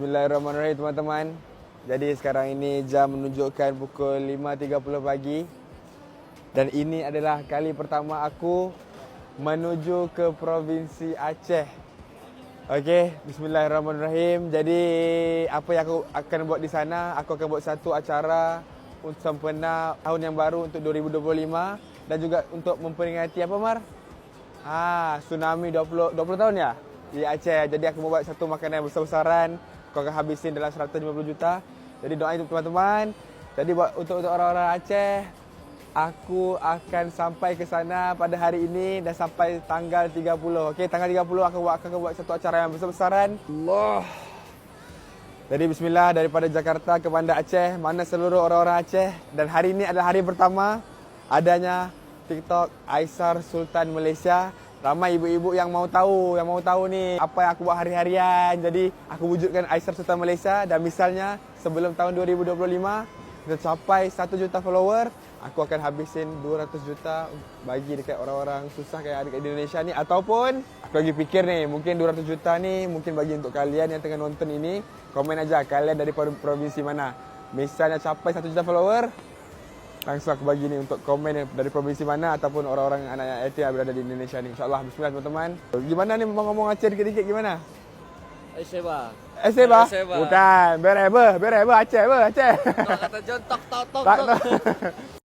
Bismillahirrahmanirrahim teman-teman. Jadi sekarang ini jam menunjukkan pukul 5.30 pagi. Dan ini adalah kali pertama aku menuju ke Provinsi Aceh. Okey, bismillahirrahmanirrahim. Jadi apa yang aku akan buat di sana, aku akan buat satu acara untuk sempena tahun yang baru untuk 2025 dan juga untuk memperingati apa Mar? Tsunami 20 tahun ya di Aceh. Jadi aku mau buat satu makanan besar-besaran. Kau akan habisin dalam 150 juta. Jadi doain untuk teman-teman. Jadi untuk orang-orang Aceh, aku akan sampai ke sana pada hari ini dan sampai tanggal 30. Okey, tanggal 30 aku akan buat satu acara yang besar-besaran. Allah. Jadi bismillah daripada Jakarta ke Banda Aceh, mana seluruh orang-orang Aceh, dan hari ini adalah hari pertama adanya TikTok Aisar Sultan Malaysia. Ramai ibu-ibu yang mau tahu ni apa yang aku buat hari-harian. Jadi aku wujudkan Aisar Sultan Malaysia, dan misalnya sebelum tahun 2025 kita capai 1 juta follower, aku akan habisin 200 juta bagi dekat orang-orang susah kayak adik di Indonesia ni. Ataupun aku lagi fikir ni, mungkin 200 juta ni mungkin bagi untuk kalian yang tengah nonton ini. Komen aja kalian dari provinsi mana. Misalnya capai 1 juta follower, langsung aku bagi ni untuk komen dari provinsi mana ataupun orang-orang anak yatim yang berada di Indonesia ni. InsyaAllah. Bismillah teman-teman. Gimana ni ngomong Aceh dikit-dikit gimana? Aceh bah. Aceh bah? Bukan. Bereba Aceh bah Aceh. Kalau kata John tok.